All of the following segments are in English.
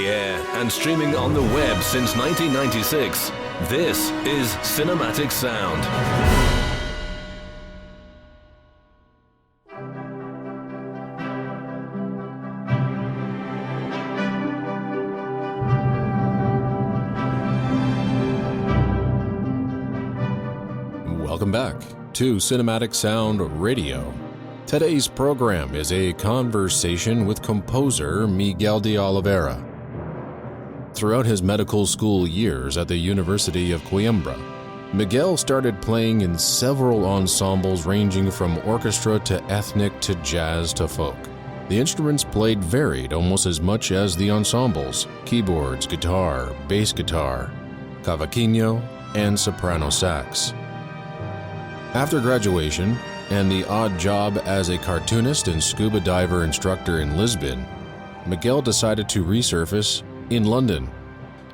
air and streaming on the web since 1996, this is Cinematic Sound. Welcome back to Cinematic Sound Radio. Today's program is a conversation with composer Miguel de Oliveira. Throughout his medical school years at the University of Coimbra, Miguel started playing in several ensembles ranging from orchestra to ethnic to jazz to folk. The instruments played varied almost as much as the ensembles: keyboards, guitar, bass guitar, cavaquinho, and soprano sax. After graduation, and the odd job as a cartoonist and scuba diver instructor in Lisbon, Miguel decided to resurface in London.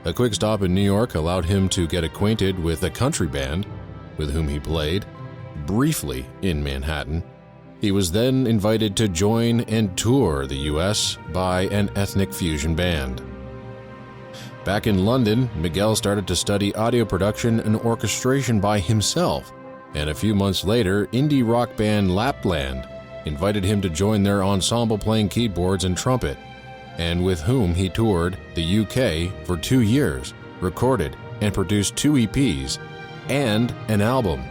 A quick stop in New York allowed him to get acquainted with a country band with whom he played briefly in Manhattan. He was then invited to join and tour the US by an ethnic fusion band. Back in London, Miguel started to study audio production and orchestration by himself. And a few months later, indie rock band Lapland invited him to join their ensemble playing keyboards and trumpet, and with whom he toured the UK for 2 years, recorded and produced 2 EPs and an album.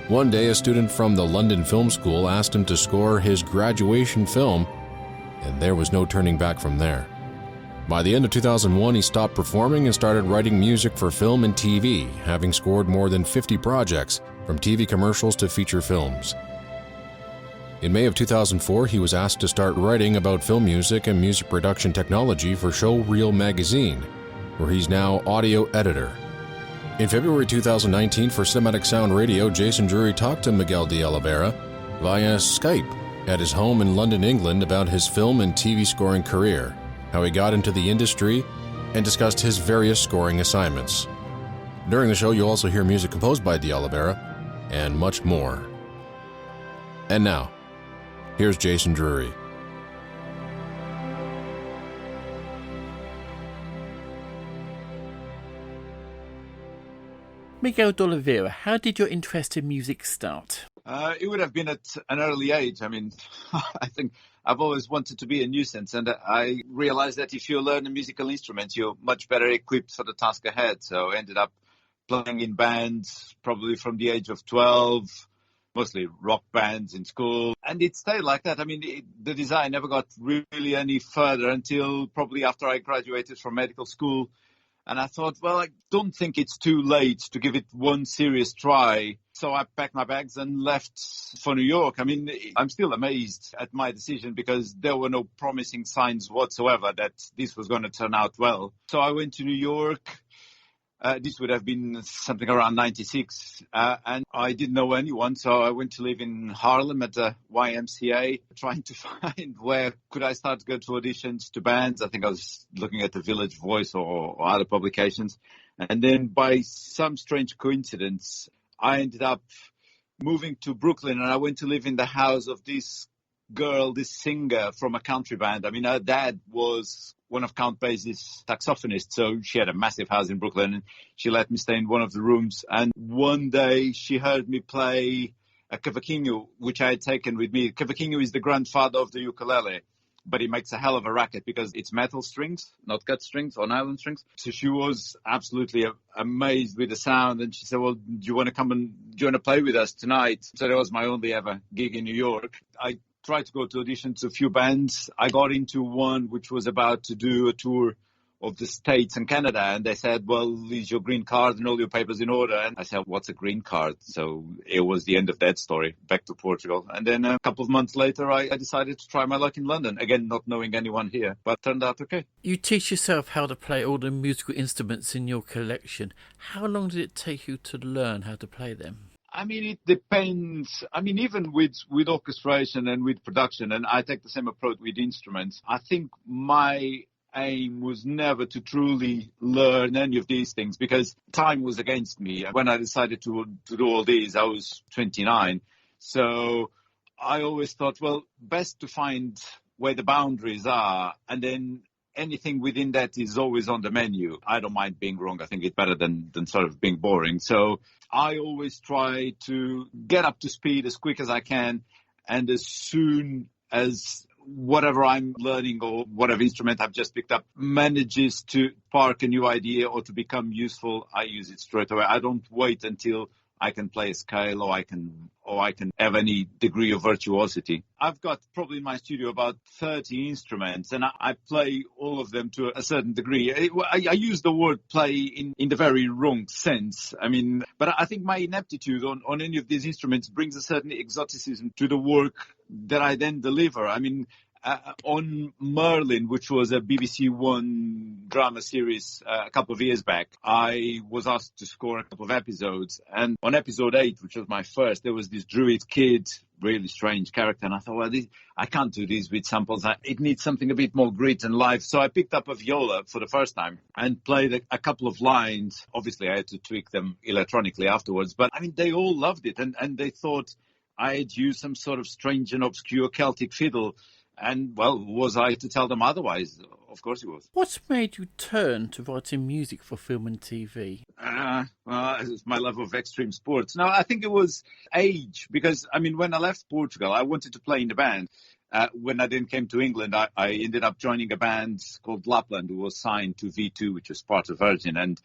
One day, a student from the London Film School asked him to score his graduation film, and there was no turning back from there. By the end of 2001, he stopped performing and started writing music for film and TV, having scored more than 50 projects, from TV commercials to feature films. In May of 2004, he was asked to start writing about film music and music production technology for Showreel magazine, where he's now audio editor. In February 2019, for Cinematic Sound Radio, Jason Drury talked to Miguel de Oliveira via Skype at his home in London, England, about his film and TV scoring career, how he got into the industry, and discussed his various scoring assignments. During the show, you'll also hear music composed by de Oliveira, and much more. And now, here's Jason Drury. Miguel de Oliveira, how did your interest in music start? It would have been at an early age. I mean, I think I've always wanted to be a nuisance, and I realized that if you learn a musical instrument, you're much better equipped for the task ahead. So I ended up playing in bands probably from the age of 12, mostly rock bands in school. And it stayed like that. I mean, the desire never got really any further until probably after I graduated from medical school. And I thought, well, I don't think it's too late to give it one serious try. So I packed my bags and left for New York. I mean, I'm still amazed at my decision because there were no promising signs whatsoever that this was going to turn out well. So I went to New York. This would have been something around 96, and I didn't know anyone, so I went to live in Harlem at the YMCA, trying to find where could I start to go to auditions to bands. I think I was looking at the Village Voice or other publications. And then by some strange coincidence, I ended up moving to Brooklyn, and I went to live in the house of this girl, this singer from a country band. I mean, her dad was one of Count Basie's saxophonists, so she had a massive house in Brooklyn, and she let me stay in one of the rooms. And one day she heard me play a cavaquinho, which I had taken with me. Cavaquinho is the grandfather of the ukulele, but it makes a hell of a racket because it's metal strings, not cut strings or nylon strings. So she was absolutely amazed with the sound, and she said, well, do you want to play with us tonight? So that was my only ever gig in New York. I tried to go to auditions to a few bands. I got into one which was about to do a tour of the States and Canada, and they said, well, is your green card and all your papers in order? And I said, what's a green card? So it was the end of that story, back to Portugal. And then a couple of months later, I decided to try my luck in London, again, not knowing anyone here, but turned out okay. You teach yourself how to play all the musical instruments in your collection. How long did it take you to learn how to play them? I mean, it depends. I mean, even with orchestration and with production, and I take the same approach with instruments, I think my aim was never to truly learn any of these things because time was against me. When I decided to do all these, I was 29. So I always thought, well, best to find where the boundaries are and then anything within that is always on the menu. I don't mind being wrong. I think it's better than sort of being boring. So I always try to get up to speed as quick as I can. And as soon as whatever I'm learning or whatever instrument I've just picked up manages to spark a new idea or to become useful, I use it straight away. I don't wait until I can play a scale or I can have any degree of virtuosity. I've got probably in my studio about 30 instruments, and I play all of them to a certain degree. I use the word play in the very wrong sense. I mean, but I think my ineptitude on any of these instruments brings a certain exoticism to the work that I then deliver. I mean, on Merlin, which was a BBC One drama series a couple of years back, I was asked to score a couple of episodes. And on episode 8, which was my first, there was this druid kid, really strange character. And I thought, well, I can't do this with samples. It needs something a bit more grit and life. So I picked up a viola for the first time and played a couple of lines. Obviously, I had to tweak them electronically afterwards. But, I mean, they all loved it. And they thought I had used some sort of strange and obscure Celtic fiddle. And, well, was I to tell them otherwise? Of course it was. What's made you turn to writing music for film and TV? Well, it's my love of extreme sports. No, I think it was age, because, I mean, when I left Portugal, I wanted to play in the band. When I then came to England, I ended up joining a band called Lapland, who was signed to V2, which was part of Virgin. And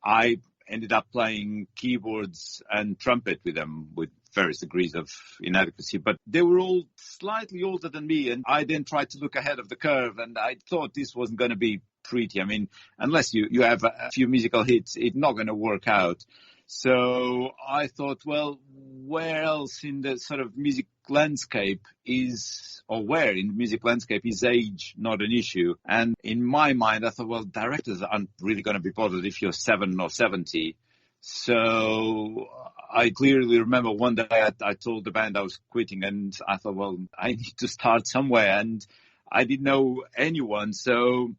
I ended up playing keyboards and trumpet with them with various degrees of inadequacy, but they were all slightly older than me, and I then tried to look ahead of the curve, and I thought this wasn't going to be pretty. I mean, unless you have a few musical hits, it's not going to work out. So I thought, well, where else in the sort of music landscape is age not an issue? And in my mind, I thought, well, directors aren't really going to be bothered if you're 7 or 70. So I clearly remember one day I told the band I was quitting, and I thought, well, I need to start somewhere, and I didn't know anyone, so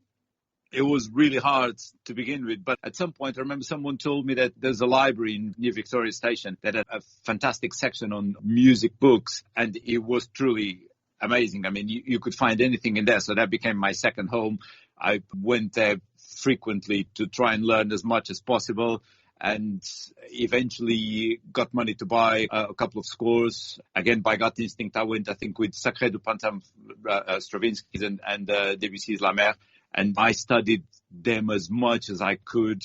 it was really hard to begin with. But at some point, I remember someone told me that there's a library near Victoria Station that had a fantastic section on music books, and it was truly amazing. I mean, you could find anything in there, so that became my second home. I went there frequently to try and learn as much as possible, and eventually got money to buy a couple of scores. Again, by gut instinct, I went, I think, with Sacré du Printemps, Stravinsky's and Debussy's La Mer, and I studied them as much as I could.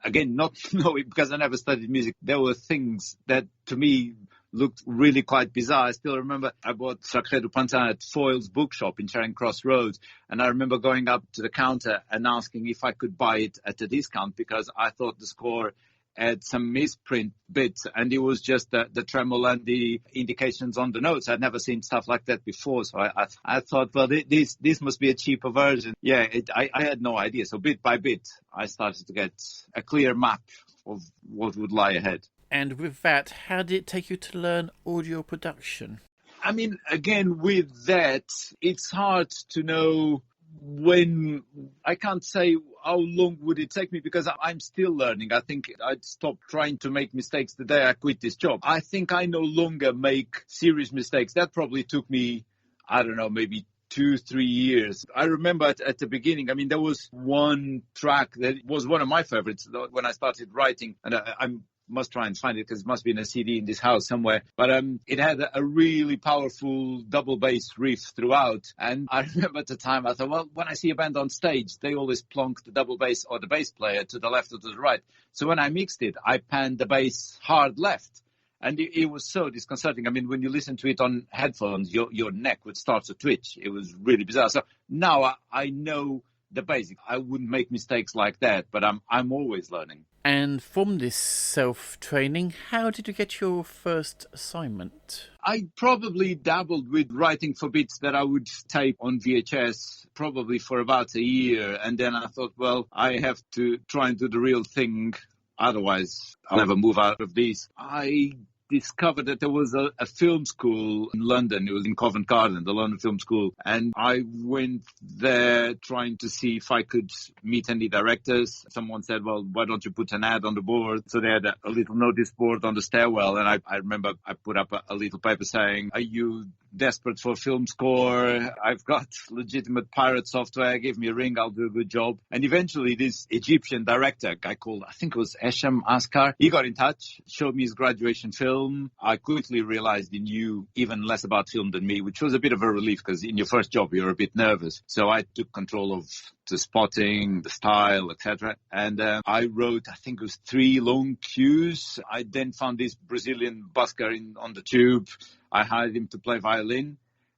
Again, not knowing, because I never studied music, there were things that, to me, looked really quite bizarre. I still remember I bought Sacré du Printemps at Foyle's bookshop in Charing Cross Road, and I remember going up to the counter and asking if I could buy it at a discount, because I thought the score had some misprint bits, and it was just the tremolo and the indications on the notes. I'd never seen stuff like that before, so I thought, well, this must be a cheaper version. Yeah, I had no idea. So bit by bit, I started to get a clear map of what would lie ahead. And with that, how did it take you to learn audio production? I mean, again, with that, it's hard to know when. I can't say how long would it take me, because I'm still learning. I think I'd stop trying to make mistakes the day I quit this job. I think I no longer make serious mistakes. That probably took me, I don't know, maybe 2-3 years. I remember at the beginning, I mean, there was one track that was one of my favorites when I started writing, and I must try and find it because it must be in a CD in this house somewhere. But it had a really powerful double bass riff throughout. And I remember at the time, I thought, well, when I see a band on stage, they always plonk the double bass or the bass player to the left or to the right. So when I mixed it, I panned the bass hard left. And it was so disconcerting. I mean, when you listen to it on headphones, your neck would start to twitch. It was really bizarre. So now I know the basic. I wouldn't make mistakes like that, but I'm always learning. And from this self-training, how did you get your first assignment? I probably dabbled with writing for bits that I would tape on VHS probably for about a year. And then I thought, well, I have to try and do the real thing. Otherwise, I'll never move out of this. I discovered that there was a film school in London. It was in Covent Garden, the London Film School. And I went there trying to see if I could meet any directors. Someone said, well, why don't you put an ad on the board? So they had a little notice board on the stairwell. And I remember I put up a little paper saying, are you desperate for film score? I've got legitimate pirate software. Give me a ring. I'll do a good job. And eventually this Egyptian director, a guy called, I think it was Esham Askar, he got in touch, showed me his graduation film. I quickly realized he knew even less about film than me, which was a bit of a relief because in your first job, you're a bit nervous. So I took control of the spotting, the style, etc. And I wrote, I think it was 3 long cues. I then found this Brazilian busker on the tube. I hired him to play violin.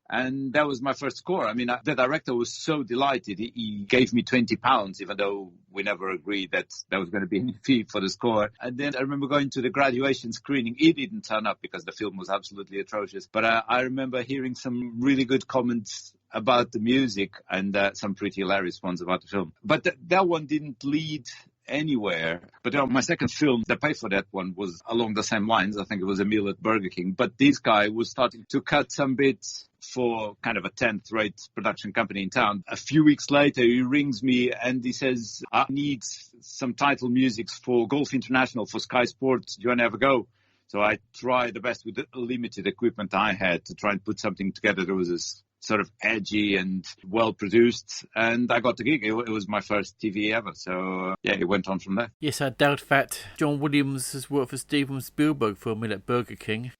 And that was my first score. I mean, the director was so delighted. He gave me £20, even though we never agreed that there was going to be any fee for the score. And then I remember going to the graduation screening. He didn't turn up because the film was absolutely atrocious. But I remember hearing some really good comments about the music and some pretty hilarious ones about the film. But that one didn't lead anywhere. But my second film, the pay for that one was along the same lines. I think it was a meal at Burger King. But this guy was starting to cut some bits for kind of a 10th-rate production company in town. A few weeks later, he rings me and he says, I need some title music for Golf International for Sky Sports. Do you want to have a go? So I tried the best with the limited equipment I had to try and put something together that was as sort of edgy and well-produced, and I got the gig. It was my first TV ever, so it went on from there. Yes, I doubt that John Williams has worked for Steven Spielberg for a minute at Burger King.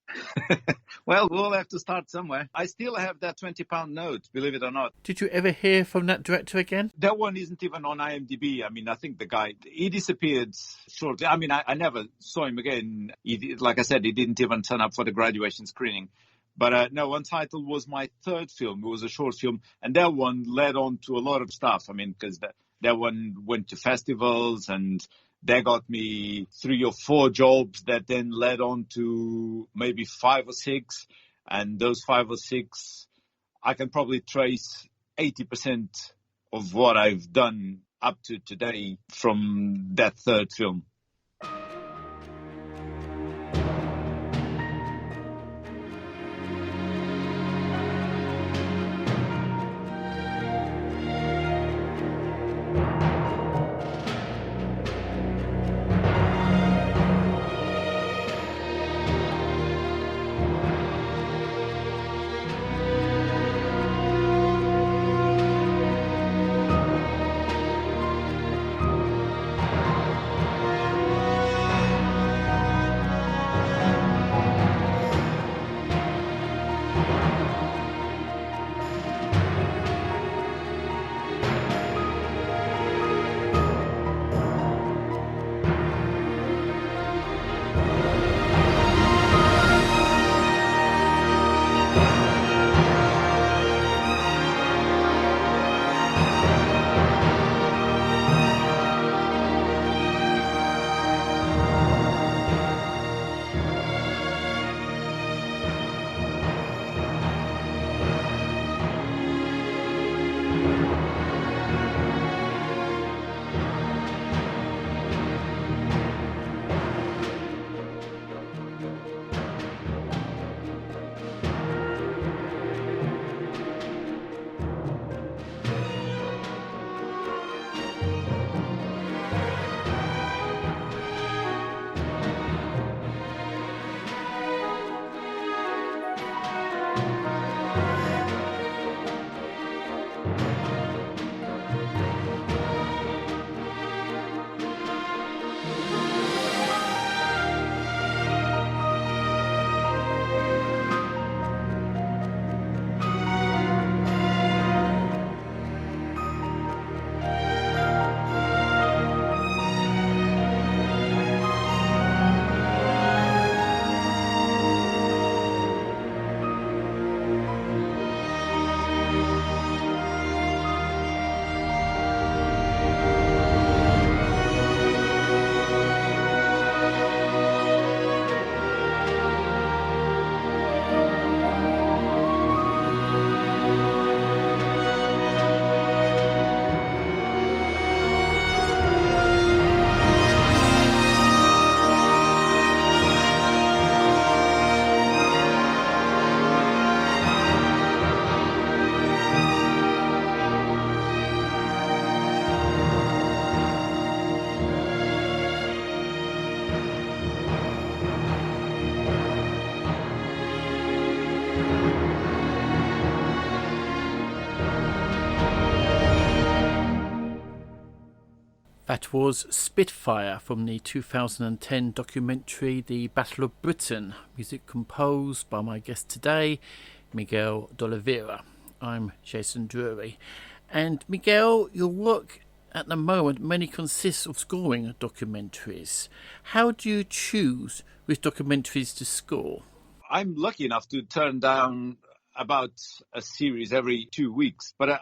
Well, we'll have to start somewhere. I still have that £20 note, believe it or not. Did you ever hear from that director again? That one isn't even on IMDb. I mean, I think the guy, he disappeared shortly. I mean, I never saw him again. Like I said, he didn't even turn up for the graduation screening. But no, Untitled was my third film. It was a short film. And that one led on to a lot of stuff. I mean, because that one went to festivals and that got me 3 or 4 jobs that then led on to maybe 5 or 6. And those 5 or 6, I can probably trace 80% of what I've done up to today from that third film. That was Spitfire from the 2010 documentary The Battle of Britain, music composed by my guest today, Miguel de Oliveira. I'm Jason Drury. And Miguel, your work at the moment mainly consists of scoring documentaries. How do you choose which documentaries to score? I'm lucky enough to turn down about a series every 2 weeks. But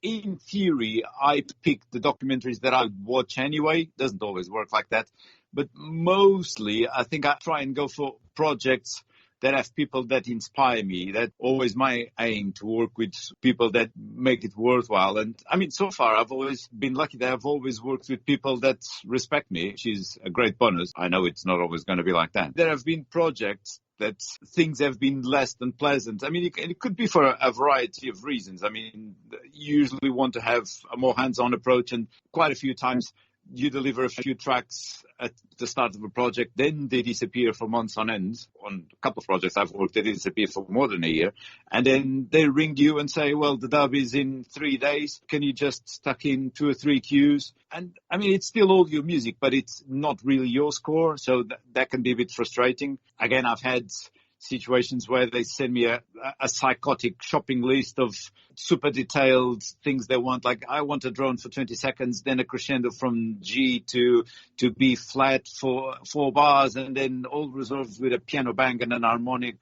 in theory, I pick the documentaries that I watch anyway. Doesn't always work like that. But mostly, I think I try and go for projects that have people that inspire me. That's always my aim, to work with people that make it worthwhile. And so far, I've always been lucky that I've always worked with people that respect me, which is a great bonus. I know it's not always going to be like that. There have been projects that things have been less than pleasant. It could be for a variety of reasons. You usually want to have a more hands-on approach, and quite a few times you deliver a few tracks at the start of a project, then they disappear for months on end. On a couple of projects I've worked, they disappear for more than a year. And then they ring you and say, well, the dub is in 3 days. Can you just tuck in 2 or 3 cues? And it's still all your music, but it's not really your score. So that can be a bit frustrating. Again, I've had situations where they send me a psychotic shopping list of super detailed things they want. Like, I want a drone for 20 seconds, then a crescendo from G to B flat for 4 bars, and then all resolved with a piano bang and an harmonic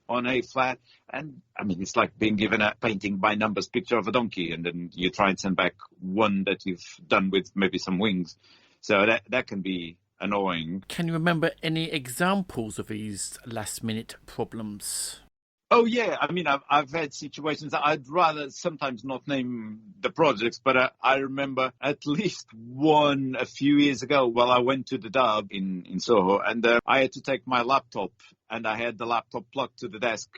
on A flat. And it's like being given a painting by numbers picture of a donkey, and then you try and send back one that you've done with maybe some wings. So that can be annoying. Can you remember any examples of these last-minute problems? Oh, yeah. I've had situations that I'd rather sometimes not name the projects, but I remember at least one a few years ago while I went to the dub in Soho, and I had to take my laptop, and I had the laptop plugged to the desk,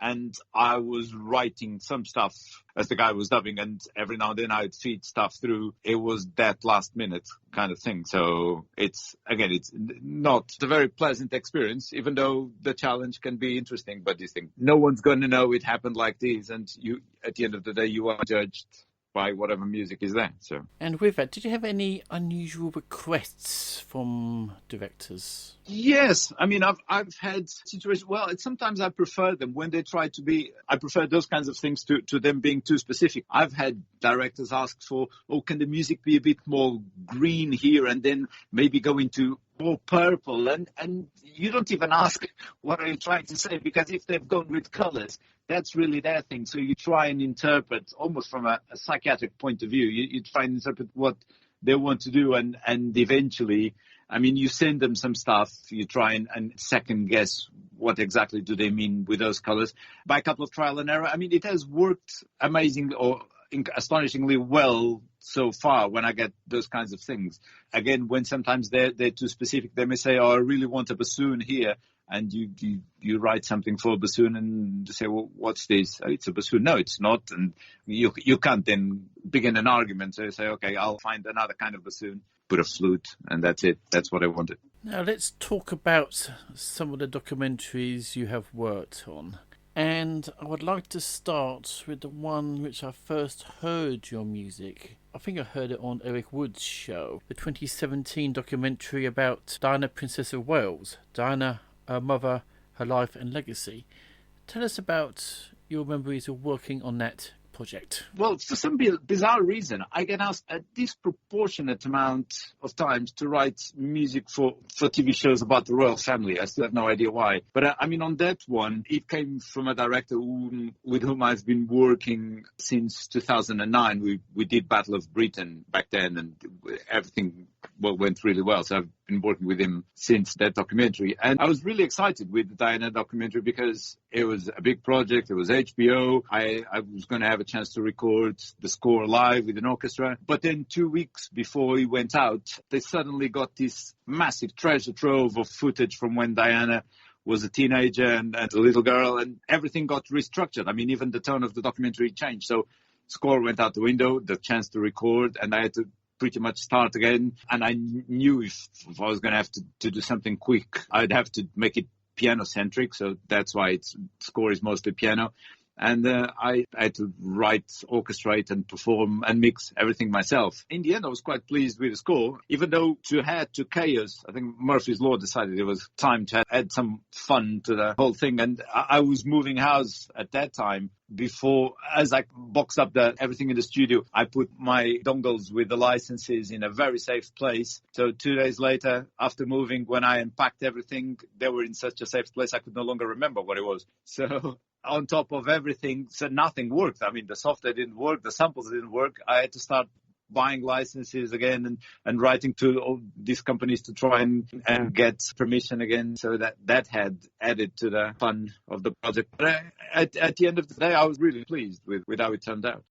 and I was writing some stuff as the guy was dubbing, and every now and then I'd feed stuff through. It was that last minute kind of thing. So it's not a very pleasant experience, even though the challenge can be interesting. But you think no one's going to know it happened like this, and you, at the end of the day, you are judged by whatever music is there. So. And with that, did you have any unusual requests from directors? Yes. I've had situations, sometimes I prefer them when they try to be, I prefer those kinds of things to them being too specific. I've had directors ask for, can the music be a bit more green here, and then maybe go into more purple, and you don't even ask what are you trying to say, because if they've gone with colors, that's really their thing. So you try and interpret almost from a psychiatric point of view. You try and interpret what they want to do, and eventually, you send them some stuff, you try and second guess what exactly do they mean with those colors. By a couple of trial and error, it has worked amazingly or astonishingly well so far when I get those kinds of things. Again, when sometimes they're too specific, they may say, I really want a bassoon here. And you write something for a bassoon and say, well, what's this? It's a bassoon. No, it's not. And you can't then begin an argument. So you say, okay, I'll find another kind of bassoon, put a flute, and that's it. That's what I wanted. Now let's talk about some of the documentaries you have worked on. And I would like to start with the one which I first heard your music. I think I heard it on Eric Wood's show, the 2017 documentary about Diana, Princess of Wales, Diana, her mother, her life and legacy. Tell us about your memories of working on that project. Well, for some bizarre reason, I get asked a disproportionate amount of times to write music for TV shows about the royal family. I still have no idea why. But on that one, it came from a director with whom I've been working since 2009. We did Battle of Britain back then, and everything went really well. So I've been working with him since that documentary. And I was really excited with the Diana documentary because it was a big project. It was HBO. I was going to have a chance to record the score live with an orchestra. But then 2 weeks before he went out, they suddenly got this massive treasure trove of footage from when Diana was a teenager and a little girl, and everything got restructured. Even the tone of the documentary changed. So score went out the window, the chance to record, and I had to pretty much start again. And I knew if I was going to have to do something quick, I'd have to make it piano-centric. So that's why its score is mostly piano. And I had to write, orchestrate and perform and mix everything myself. In the end, I was quite pleased with the score, even though to add to chaos, I think Murphy's Law decided it was time to add some fun to the whole thing. And I was moving house at that time. Before, as I boxed up everything in the studio, I put my dongles with the licenses in a very safe place. So 2 days later, after moving, when I unpacked everything, they were in such a safe place I could no longer remember what it was. So on top of everything, so nothing worked. I mean, the software didn't work, the samples didn't work. I had to start buying licenses again and writing to all these companies to try and get permission again. So that had added to the fun of the project. But at the end of the day, I was really pleased with how it turned out.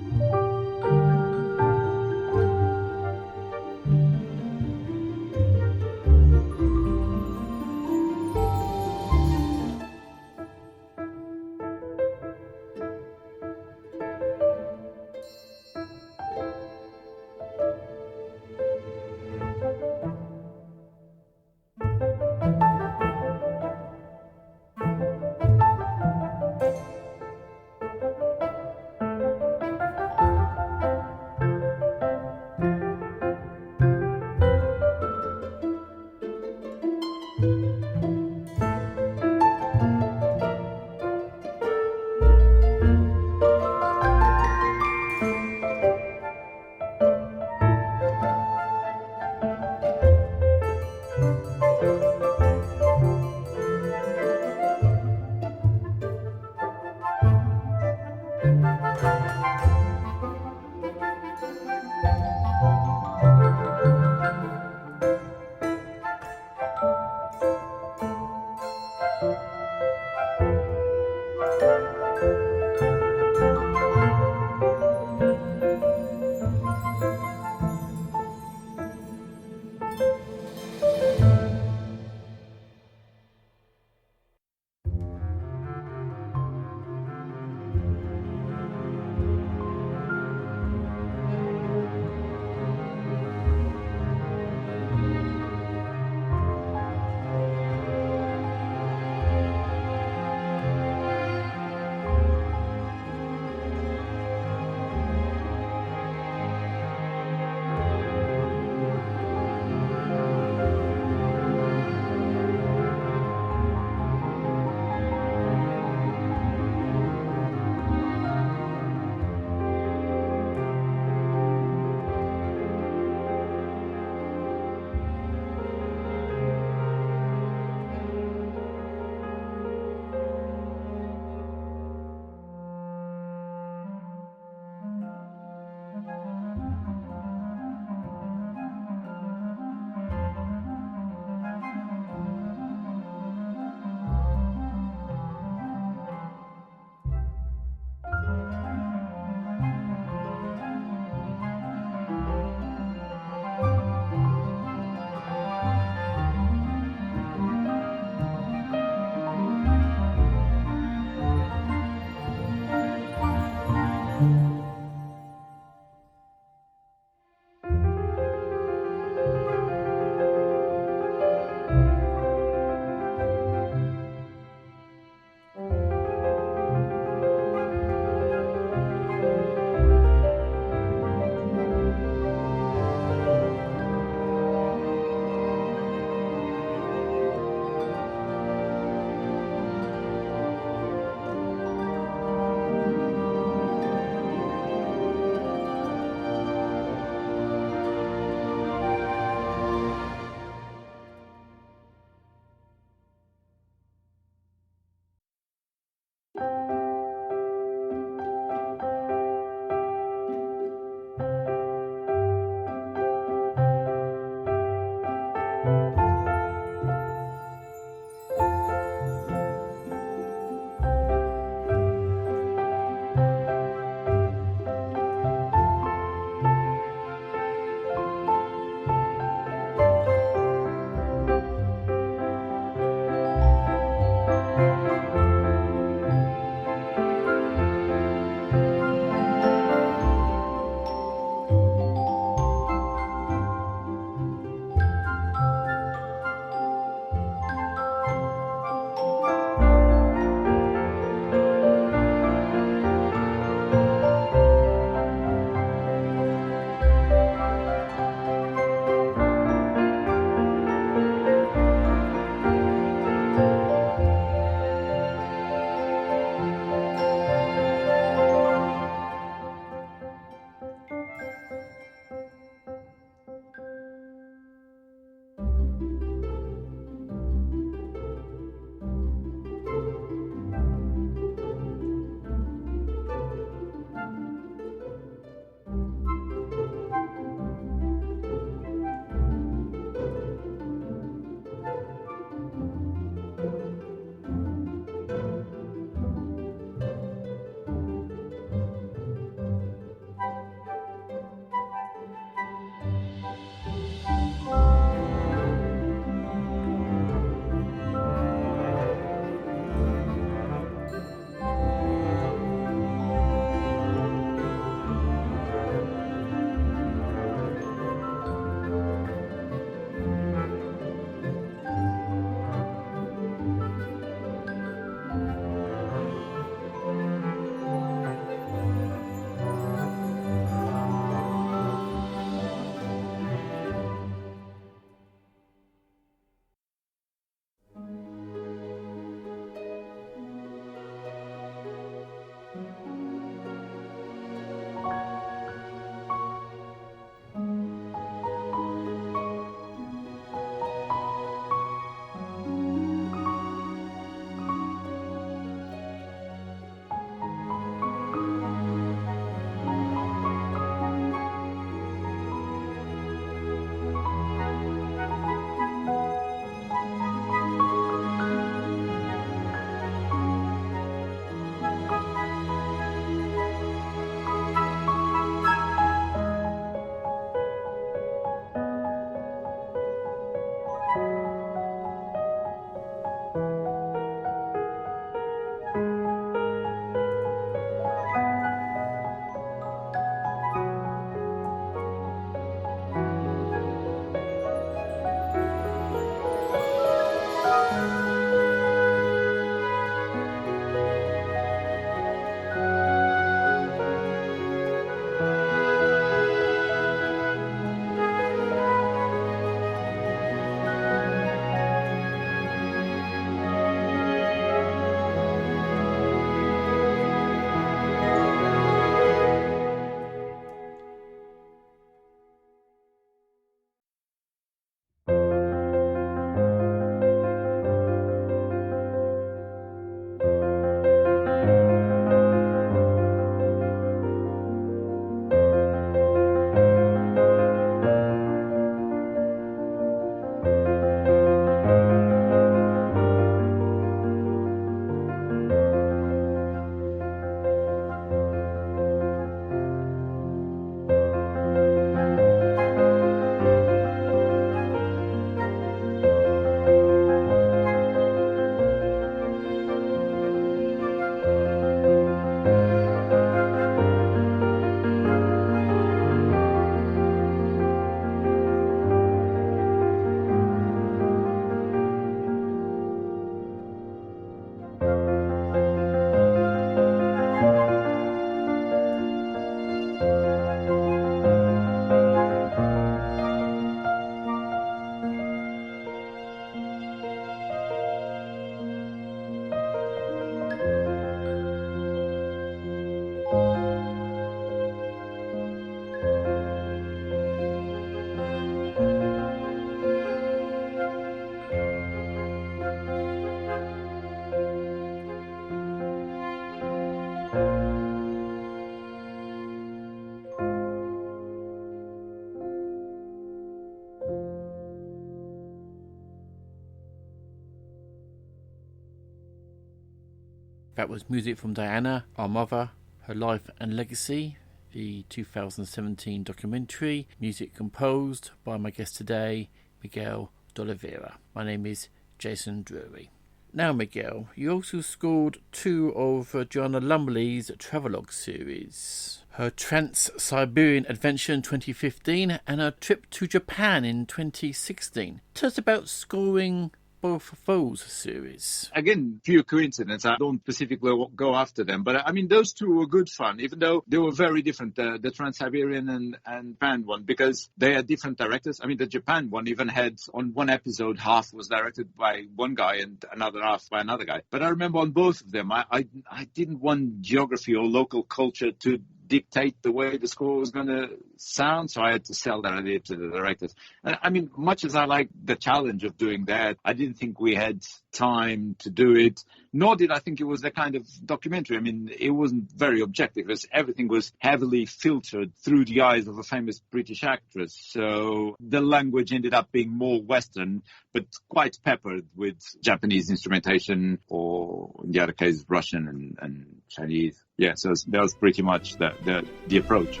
That was music from Diana, Our Mother, Her Life and Legacy, the 2017 documentary, music composed by my guest today, Miguel de Oliveira. My name is Jason Drury. Now, Miguel, you also scored two of Joanna Lumley's travelogue series, her Trans-Siberian Adventure in 2015 and her trip to Japan in 2016. Tell us about scoring both of those series. Again, pure coincidence. I don't specifically go after them. But I mean, those two were good fun, even though they were very different, the Trans-Siberian and Japan one, because they had different directors. I mean, the Japan one even had, on one episode, half was directed by one guy and another half by another guy. But I remember on both of them, I didn't want geography or local culture to dictate the way the score was going to sound, so I had to sell that idea to the directors. And I mean, much as I like the challenge of doing that, I didn't think we had time to do it, nor did I think it was the kind of documentary. I mean, it wasn't very objective. Everything was heavily filtered through the eyes of a famous British actress, so the language ended up being more Western, but quite peppered with Japanese instrumentation, or in the other case, Russian and Chinese. Yeah, so that was pretty much the approach.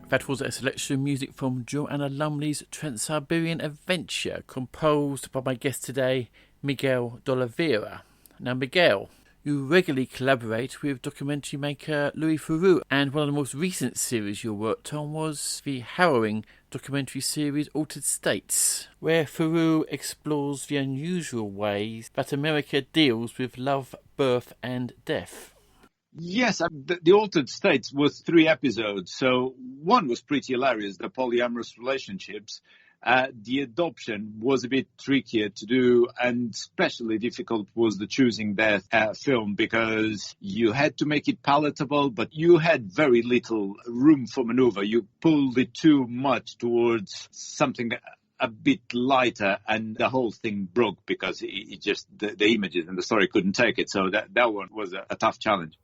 That was a selection of music from Joanna Lumley's Trans-Siberian Adventure, composed by my guest today, Miguel de Oliveira. Now, Miguel, you regularly collaborate with documentary maker Louis Theroux, and one of the most recent series you worked on was the harrowing documentary series Altered States, where Theroux explores the unusual ways that America deals with love, birth and death. Yes, the Altered States was 3 episodes. So one was pretty hilarious, the polyamorous relationships. The adoption was a bit trickier to do, and especially difficult was the choosing death film, because you had to make it palatable, but you had very little room for maneuver. You pulled it too much towards something a bit lighter, and the whole thing broke because it just the images and the story couldn't take it. So that one was a tough challenge.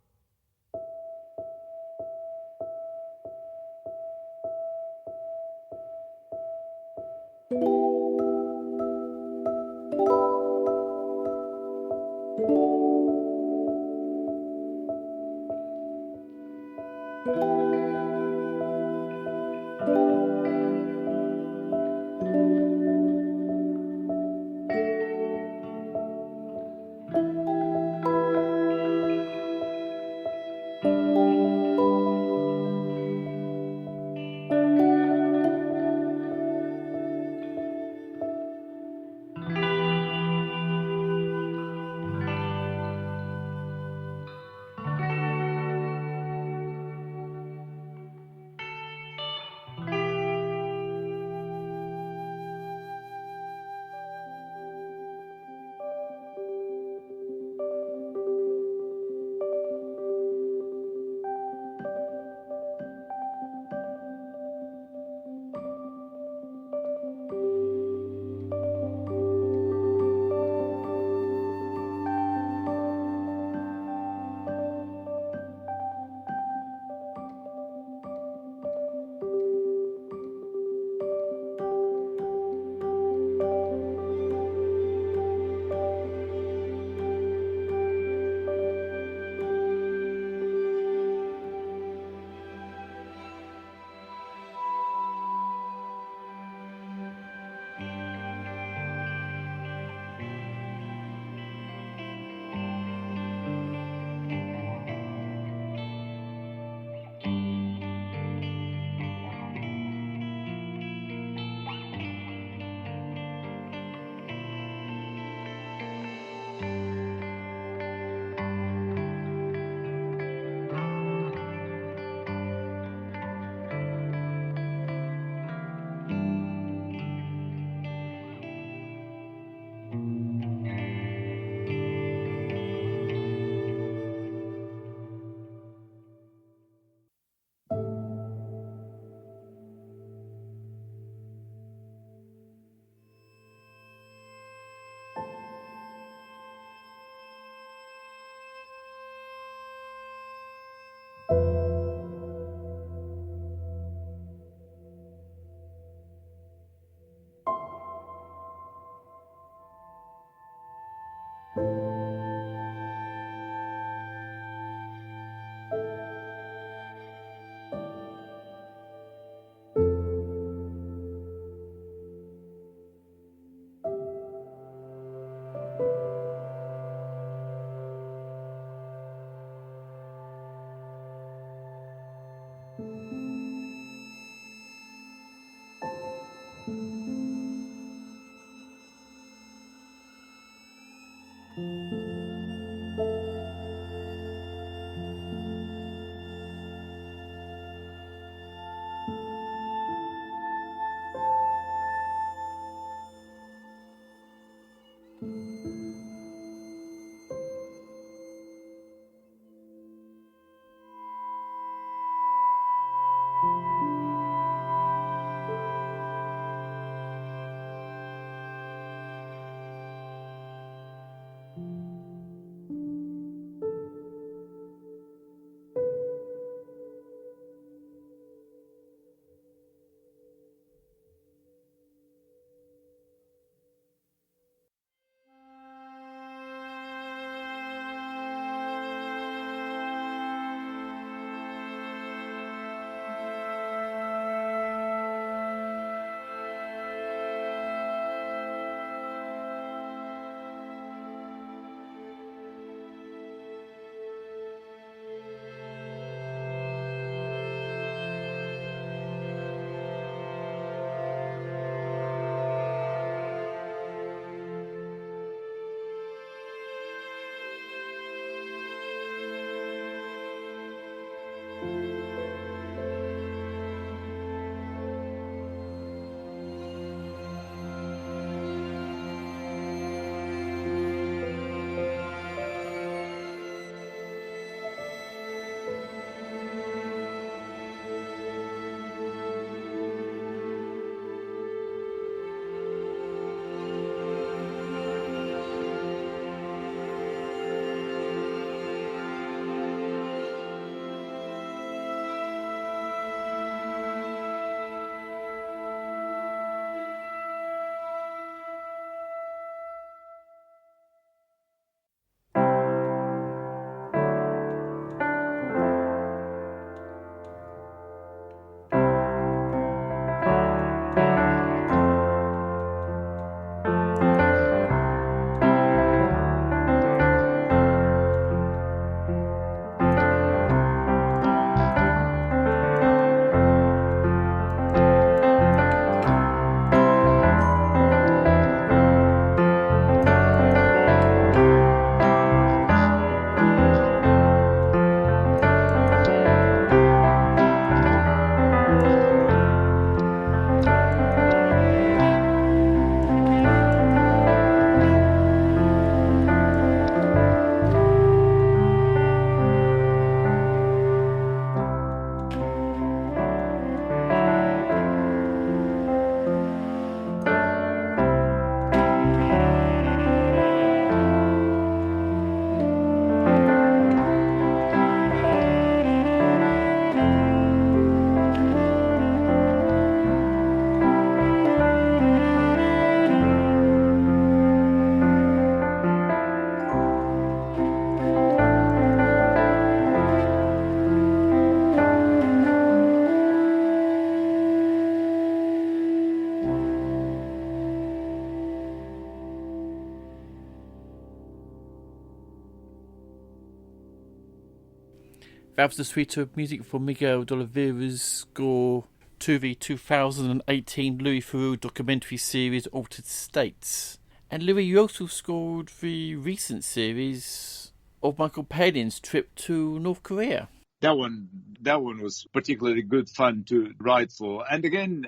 That was the suite of music for Miguel de Oliveira's score to the 2018 Louis Theroux documentary series Altered States. And Louis, you also scored the recent series of Michael Palin's trip to North Korea. That one was particularly good fun to write for. And again,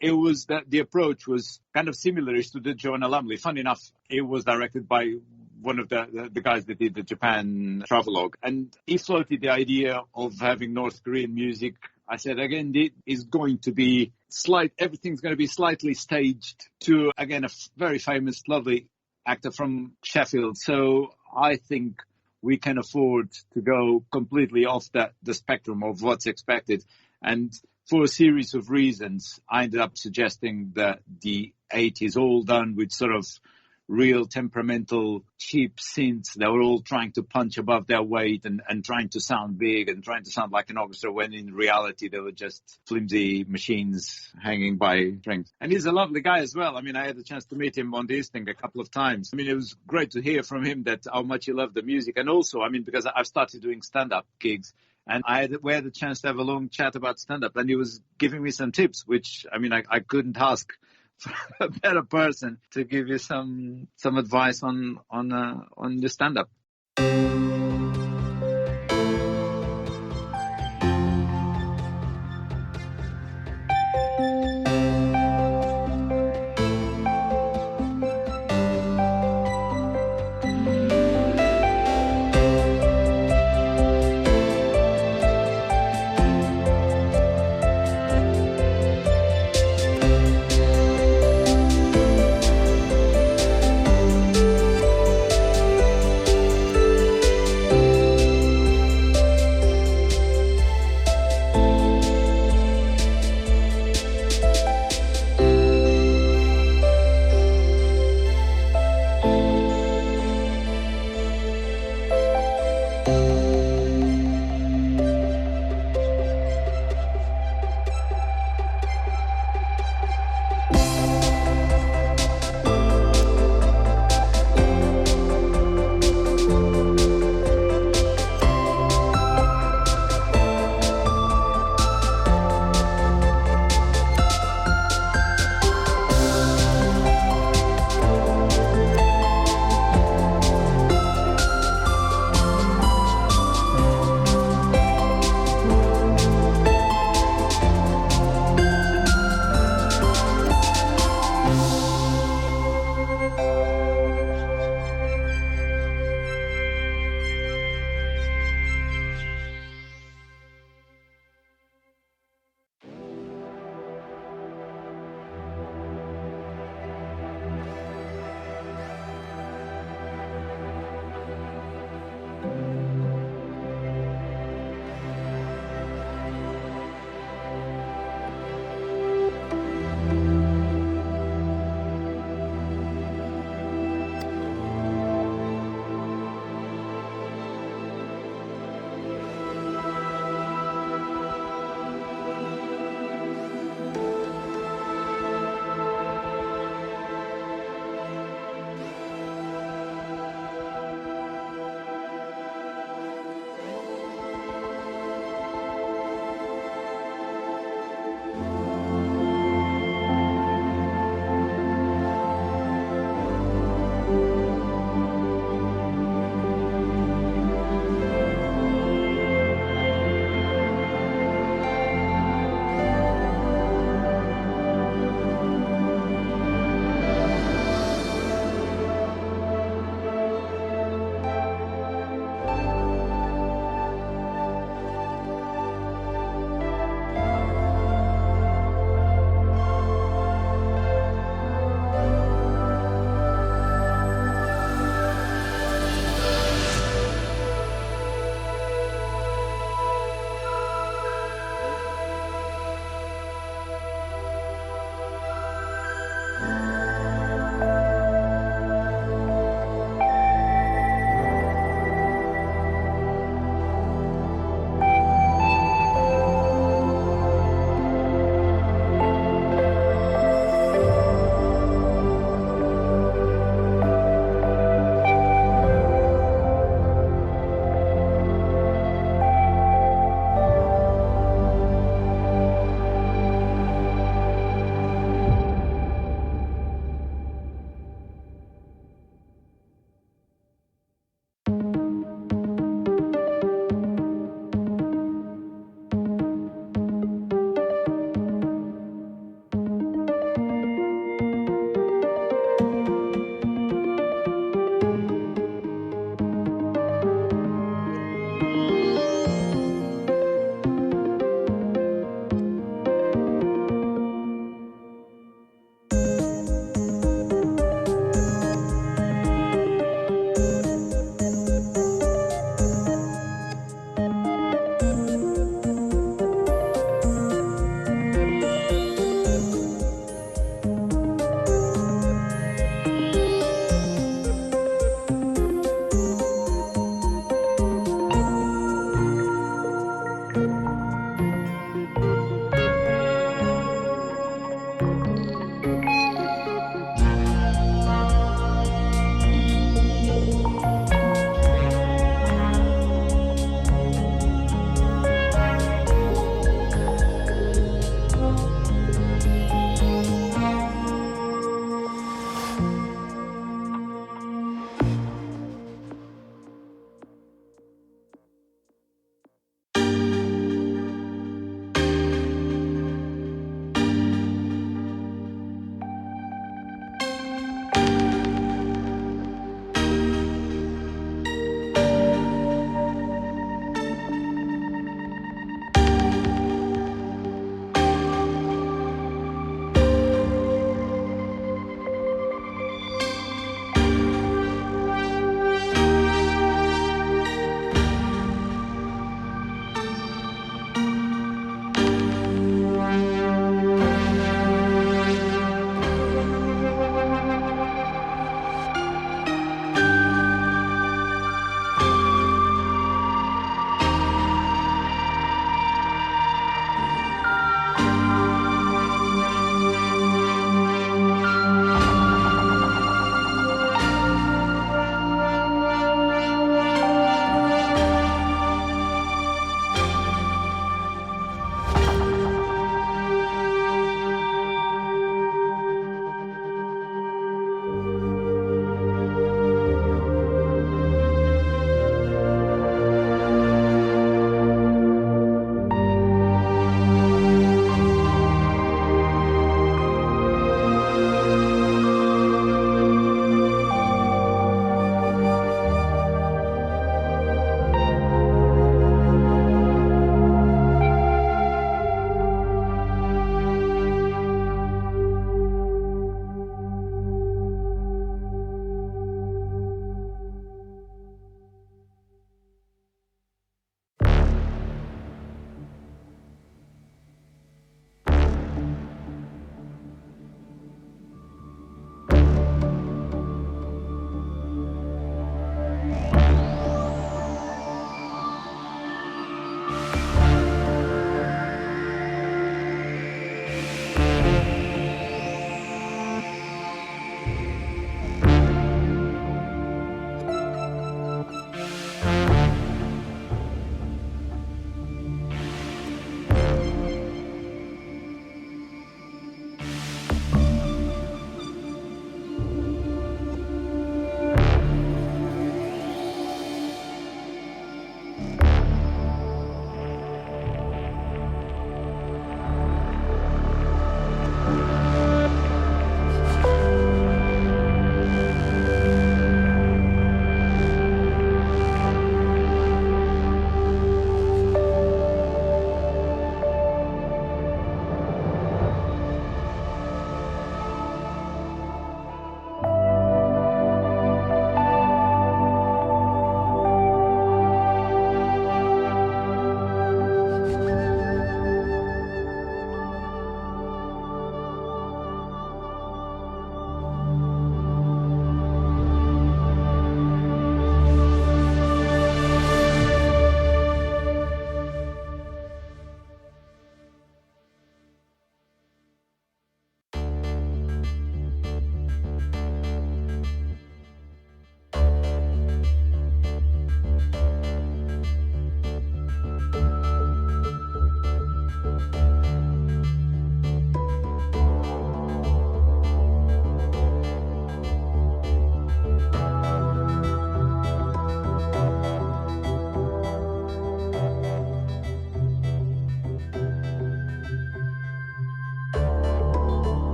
it was that the approach was kind of similar-ish to the Joanna Lumley. Fun enough, it was directed by one of the guys that did the Japan travelogue. And he floated the idea of having North Korean music. I said, again, it is going to be everything's going to be slightly staged to, again, a very famous, lovely actor from Sheffield. So I think we can afford to go completely off the spectrum of what's expected. And for a series of reasons, I ended up suggesting that the 80s all done with sort of real temperamental cheap synths that were all trying to punch above their weight and trying to sound big and trying to sound like an orchestra when in reality they were just flimsy machines hanging by strings. And he's a lovely guy as well. I mean, I had the chance to meet him on this thing a couple of times. I mean, it was great to hear from him that how much he loved the music. And also, I mean, because I've started doing stand-up gigs and we had the chance to have a long chat about stand-up and he was giving me some tips, which, I mean, I couldn't ask a better person to give you some advice on the stand-up.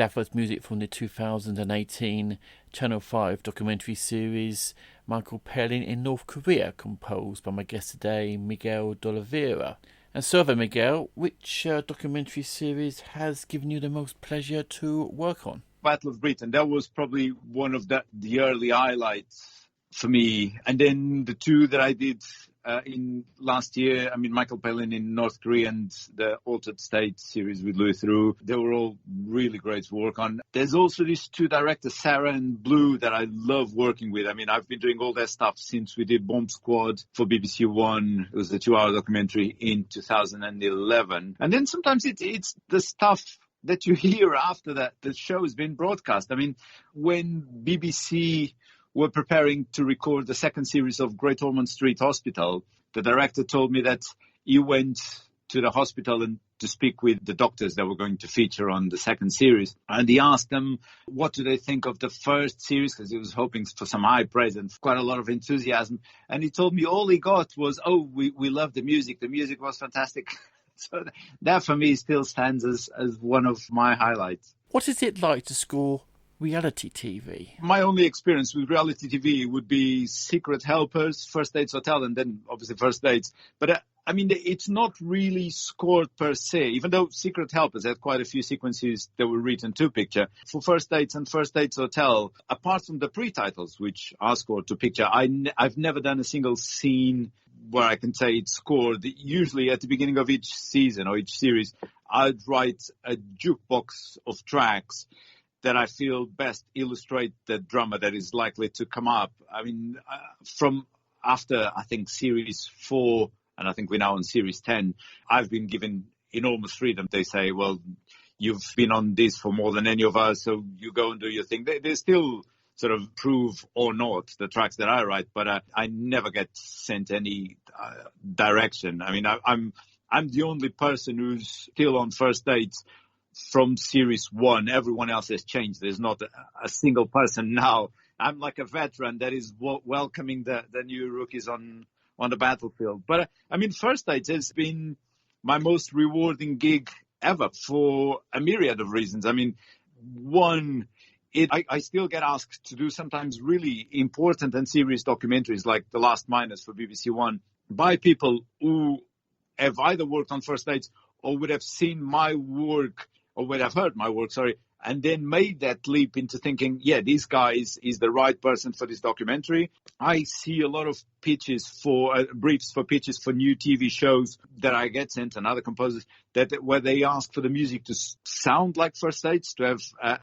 that was music from the 2018 Channel 5 documentary series Michael Palin in North Korea, composed by my guest today, Miguel de Oliveira. And so then, Miguel, which documentary series has given you the most pleasure to work on? Battle of Britain, that was probably one of the early highlights for me. And then the two that I did in last year, Michael Palin in North Korea and the Altered State series with Louis Theroux, they were all really great to work on. There's also these two directors, Sarah and Blue, that I love working with. I've been doing all their stuff since we did Bomb Squad for BBC One. It was a 2-hour documentary in 2011. And then sometimes it's the stuff that you hear after that the show has been broadcast. When BBC were preparing to record the second series of Great Ormond Street Hospital, the director told me that he went to the hospital and to speak with the doctors that were going to feature on the second series. And he asked them, what do they think of the first series? Because he was hoping for some high praise and quite a lot of enthusiasm. And he told me all he got was, we love the music. The music was fantastic. So that for me still stands as one of my highlights. What is it like to score reality TV? My only experience with reality TV would be Secret Helpers, First Dates Hotel, and then obviously First Dates. But it's not really scored per se, even though Secret Helpers had quite a few sequences that were written to picture. For First Dates and First Dates Hotel, apart from the pre-titles, which are scored to picture, I've never done a single scene where I can say it's scored. Usually at the beginning of each season or each series, I'd write a jukebox of tracks that I feel best illustrate the drama that is likely to come up. From after, I think, series 4, and I think we're now on series 10, I've been given enormous freedom. They say, well, you've been on this for more than any of us, so you go and do your thing. They still sort of prove or not the tracks that I write, but I never get sent any direction. I'm the only person who's still on First Dates from series 1. Everyone else has changed. There's not a single person now. I'm like a veteran that is welcoming the new rookies on the battlefield. But First Dates has been my most rewarding gig ever for a myriad of reasons. One, I still get asked to do sometimes really important and serious documentaries like The Last Miners for BBC One by people who have either worked on First Dates or would have seen my work or would have heard my work, and then made that leap into thinking, this guy is the right person for this documentary. I see a lot of pitches for briefs for pitches for new TV shows that I get sent, and other composers where they ask for the music to sound like First Dates, to have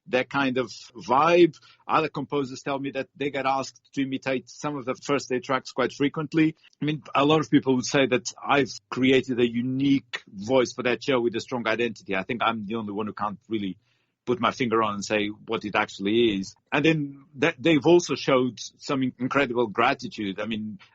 that kind of vibe. Other composers tell me that they get asked to imitate some of the First Date tracks quite frequently. A lot of people would say that I've created a unique voice for that show with a strong identity. I think I'm the only one who can't really put my finger on and say what it actually is. And then they've also showed some incredible gratitude.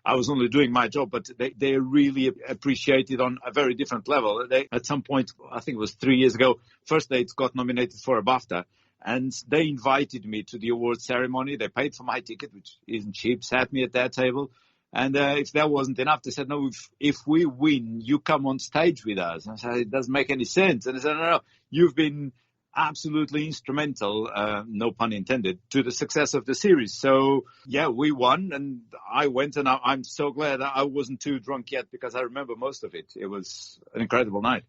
I was only doing my job, but they really appreciate it on a very different level. At some point, I think it was 3 years ago, First Dates got nominated for a BAFTA, and they invited me to the award ceremony. They paid for my ticket, which isn't cheap, sat me at their table. And if that wasn't enough, they said, no, if we win, you come on stage with us. And I said, it doesn't make any sense. And they said, no, you've been absolutely instrumental, no pun intended, to the success of the series. So, we won, and I went, and I'm so glad that I wasn't too drunk yet because I remember most of it. It was an incredible night.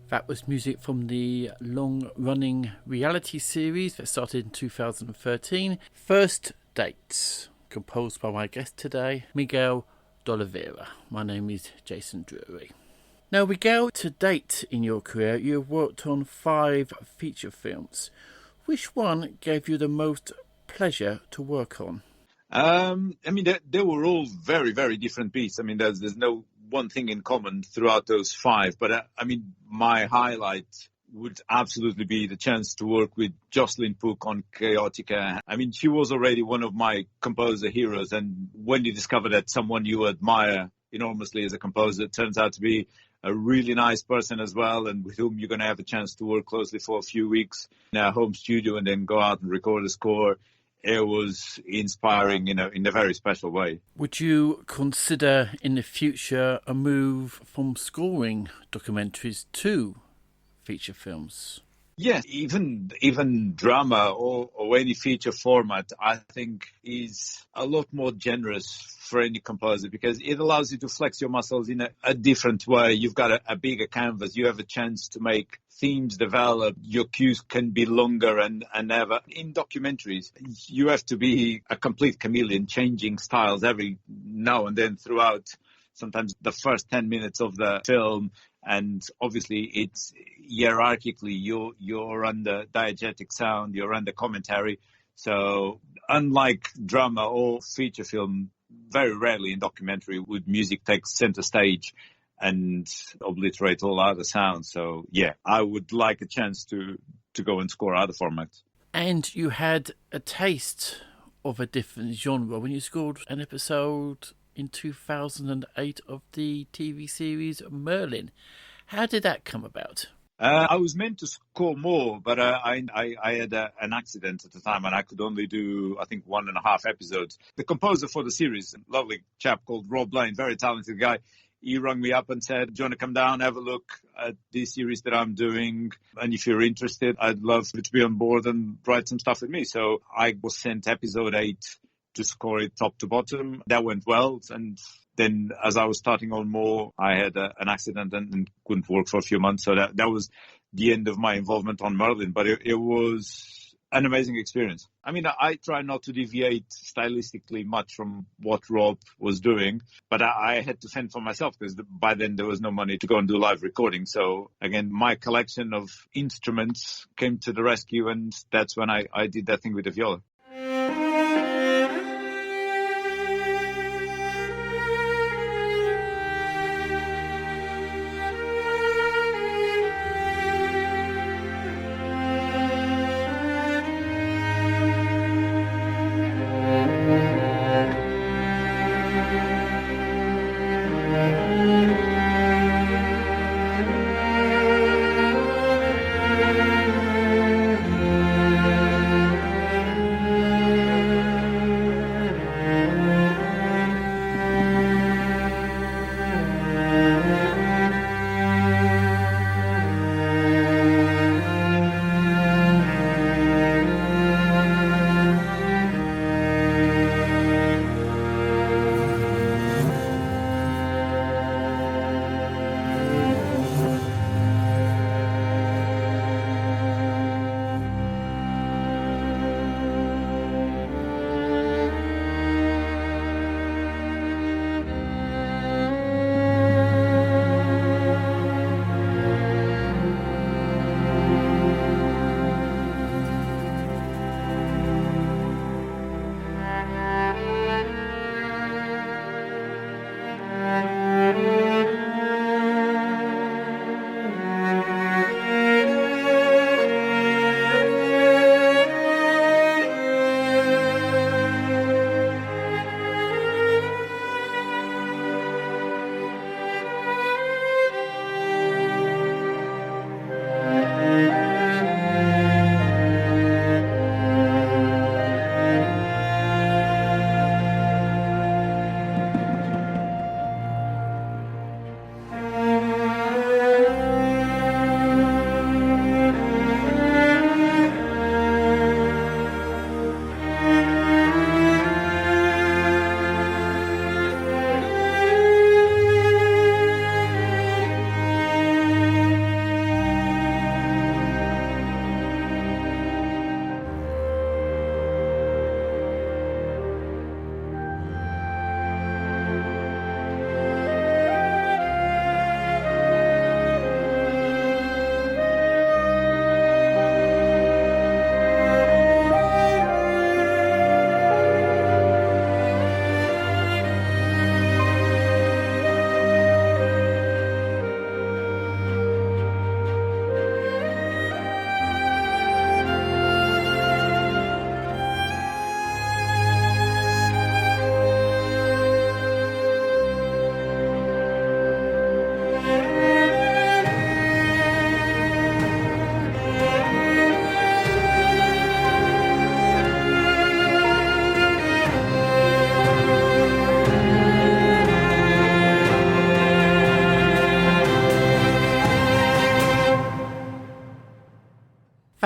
That was music from the long-running reality series that started in 2013, First Dates, composed by my guest today, Miguel de Oliveira. My name is Jason Drury. Now, Miguel, to date in your career, you have worked on 5 feature films. Which one gave you the most pleasure to work on? They were all very, very different beats. There's no one thing in common throughout those 5. But my highlight would absolutely be the chance to work with Jocelyn Pook on Chaotica. She was already one of my composer heroes. And when you discover that someone you admire enormously as a composer, it turns out to be a really nice person as well, and with whom you're going to have a chance to work closely for a few weeks in our home studio and then go out and record a score. It was inspiring, in a very special way. Would you consider in the future a move from scoring documentaries to feature films? Yes, even drama or any feature format, I think, is a lot more generous for any composer because it allows you to flex your muscles in a different way. You've got a bigger canvas. You have a chance to make themes develop. Your cues can be longer and ever. In documentaries, you have to be a complete chameleon, changing styles every now and then throughout sometimes the first 10 minutes of the film. And obviously, it's hierarchically, you're under diegetic sound, you're under commentary. So unlike drama or feature film, very rarely in documentary would music take center stage and obliterate all other sounds. So, yeah, I would like a chance to go and score other formats. And you had a taste of a different genre when you scored an episode in 2008 of the TV series Merlin. How did that come about? I was meant to score more, but I had an accident at the time and I could only do, I think, 1.5 episodes. The composer for the series, a lovely chap called Rob Lane, very talented guy, he rang me up and said, do you want to come down, have a look at this series that I'm doing? And if you're interested, I'd love you to be on board and write some stuff with me. So I was sent episode 8 to score it top to bottom. That went well. And then as I was starting on more, I had an accident and couldn't work for a few months. So that was the end of my involvement on Merlin. But it was an amazing experience. I try not to deviate stylistically much from what Rob was doing, but I had to fend for myself because by then there was no money to go and do live recording. So again, my collection of instruments came to the rescue, and that's when I did that thing with the viola.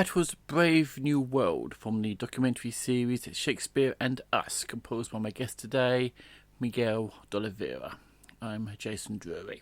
That was Brave New World from the documentary series Shakespeare and Us, composed by my guest today, Miguel de Oliveira. I'm Jason Drury.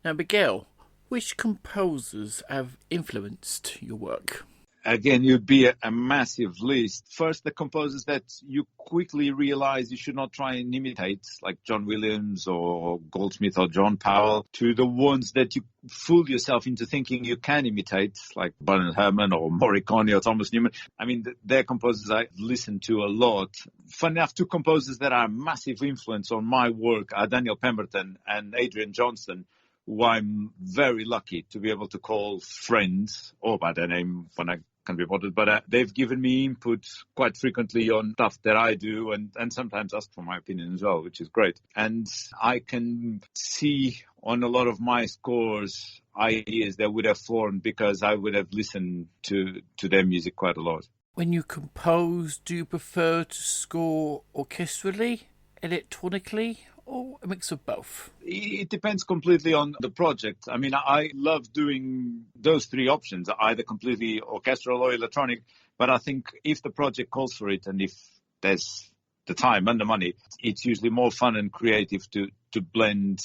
Now, Miguel, which composers have influenced your work? Again, you'd be a massive list. First, the composers that you quickly realize you should not try and imitate, like John Williams or Goldsmith or John Powell, to the ones that you fool yourself into thinking you can imitate, like Bernard Herrmann or Morricone or Thomas Newman. I mean, they're composers I listen to a lot. Fun enough, two composers that are a massive influence on my work are Daniel Pemberton and Adrian Johnston, who I'm very lucky to be able to call friends, or by their name when I can be bothered, but they've given me input quite frequently on stuff that I do and sometimes ask for my opinion as well, which is great. And I can see on a lot of my scores ideas that would have formed because I would have listened to their music quite a lot. When you compose, do you prefer to score orchestrally, electronically, or a mix of both? It depends completely on the project. I mean, I love doing those three options, either completely orchestral or electronic. But I think if the project calls for it and if there's the time and the money, it's usually more fun and creative to blend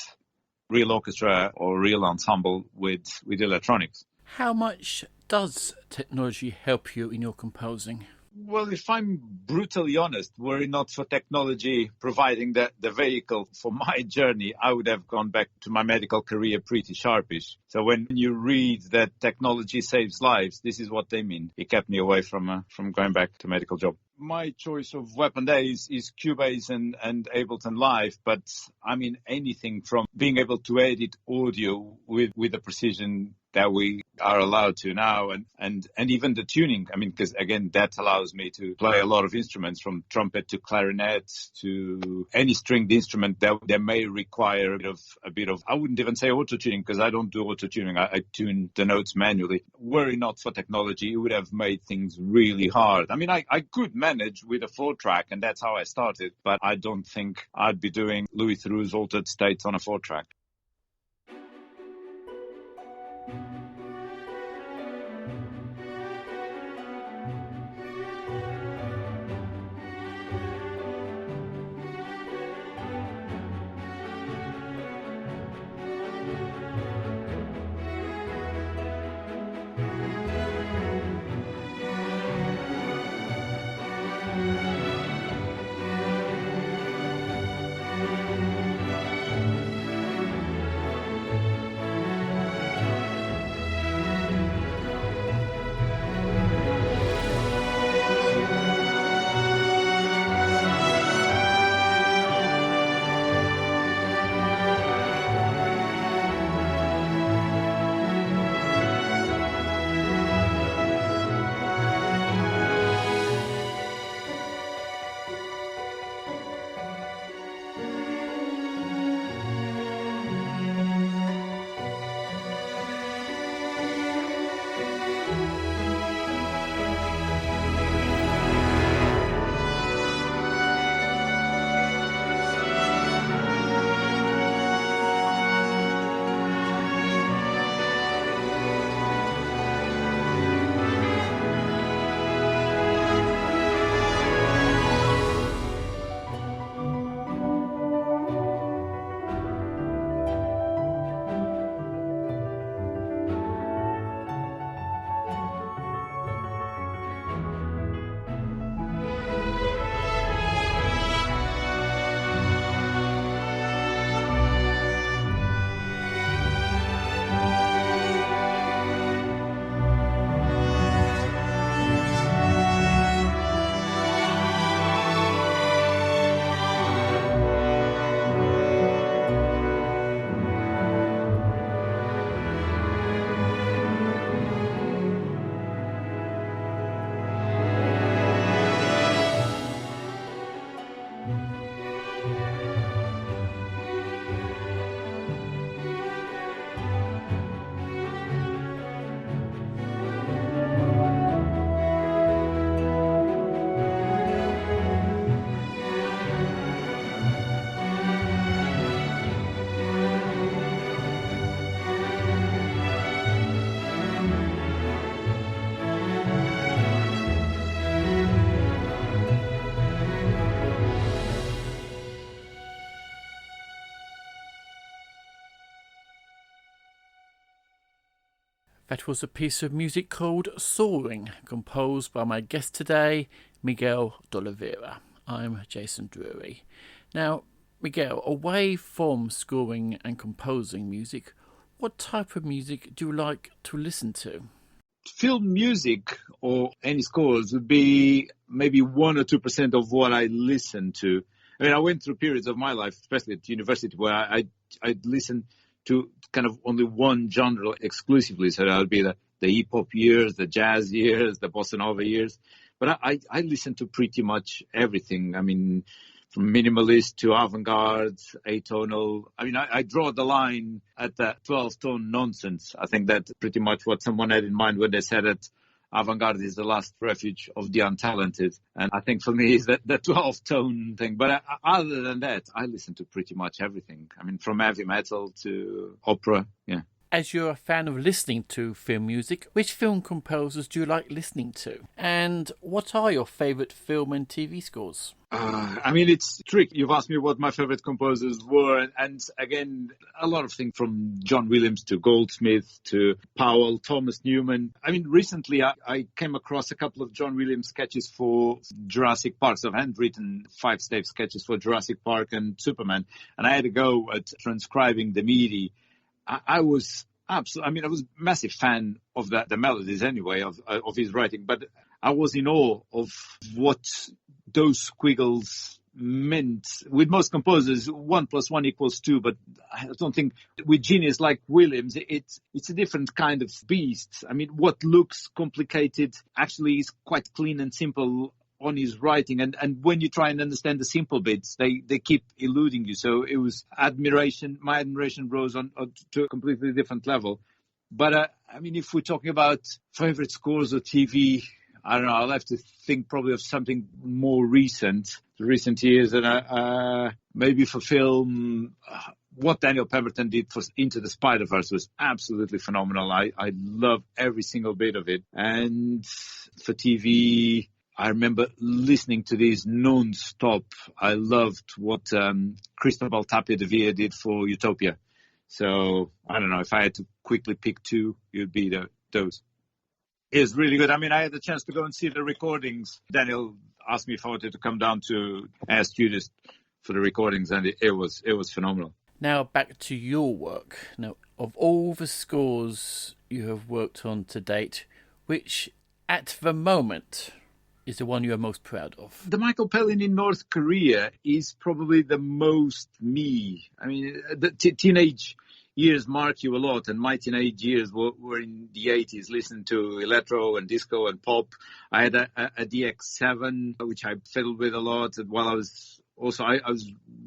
real orchestra or real ensemble with electronics. How much does technology help you in your composing? Well, if I'm brutally honest, were it not for technology providing the vehicle for my journey, I would have gone back to my medical career pretty sharpish. So when you read that technology saves lives, this is what they mean. It kept me away from going back to medical job. My choice of weapon there is Cubase and Ableton Live, but I mean anything from being able to edit audio with the precision that we are allowed to now, and even the tuning. I mean, because again, that allows me to play a lot of instruments from trumpet to clarinet to any stringed instrument that may require a bit of I wouldn't even say auto tuning because I don't do auto tuning. I tune the notes manually. Were it not for technology, it would have made things really hard. I mean, I could manage with a 4-track, and that's how I started, but I don't think I'd be doing Louis Theroux's Altered States on a 4-track. That was a piece of music called Soaring, composed by my guest today, Miguel de Oliveira. I'm Jason Drury. Now, Miguel, away from scoring and composing music, what type of music do you like to listen to? Film music or any scores would be maybe 1 or 2% of what I listen to. I mean, I went through periods of my life, especially at university, where I'd listen to kind of only one genre exclusively. So that would be the hip-hop years, the jazz years, the bossa nova years. But I listen to pretty much everything. I mean, from minimalist to avant-garde, atonal. I mean, I draw the line at the 12-tone nonsense. I think that's pretty much what someone had in mind when they said that avant-garde is the last refuge of the untalented. And I think for me is that the 12-tone thing. But other than that, I listen to pretty much everything. I mean, from heavy metal to opera, yeah. As you're a fan of listening to film music, which film composers do you like listening to? And what are your favourite film and TV scores? I mean, it's tricky. You've asked me what my favorite composers were. And again, a lot of things from John Williams to Goldsmith to Powell, Thomas Newman. I mean, recently I came across a couple of John Williams sketches for Jurassic Park. So I've handwritten 5-step sketches for Jurassic Park and Superman. And I had to go at transcribing the MIDI. I was absolutely, I mean, I was a massive fan of the melodies anyway, of his writing, but I was in awe of what those squiggles meant. With most composers, 1 + 1 = 2, but I don't think with genius like Williams, it's a different kind of beast. I mean, what looks complicated actually is quite clean and simple on his writing, and when you try and understand the simple bits, they keep eluding you. So it was admiration. My admiration rose on to a completely different level. But I mean, if we're talking about favorite scores of TV, I don't know. I'll have to think probably of something more recent years, and maybe for film. What Daniel Pemberton did for Into the Spider-Verse was absolutely phenomenal. I love every single bit of it. And for TV, I remember listening to these non-stop. I loved what Cristobal Tapia de Villa did for Utopia. So, I don't know, if I had to quickly pick two, it would be those. It's really good. I mean, I had the chance to go and see the recordings. Daniel asked me if I wanted to come down to Air Studios for the recordings, and it was phenomenal. Now, back to your work. Now, of all the scores you have worked on to date, which at the moment is the one you are most proud of? The Michael Palin in North Korea is probably the most me. I mean, the teenage years mark you a lot, and my teenage years were in the 80s, listening to electro and disco and pop. I had a DX7, which I fiddled with a lot while I was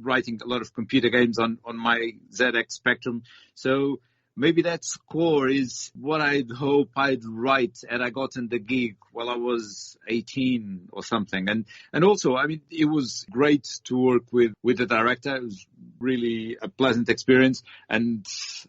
writing a lot of computer games on my ZX Spectrum. So maybe that score is what I'd hope I'd write had I gotten the gig while I was 18 or something. And also, I mean, it was great to work with the director. It was really a pleasant experience. And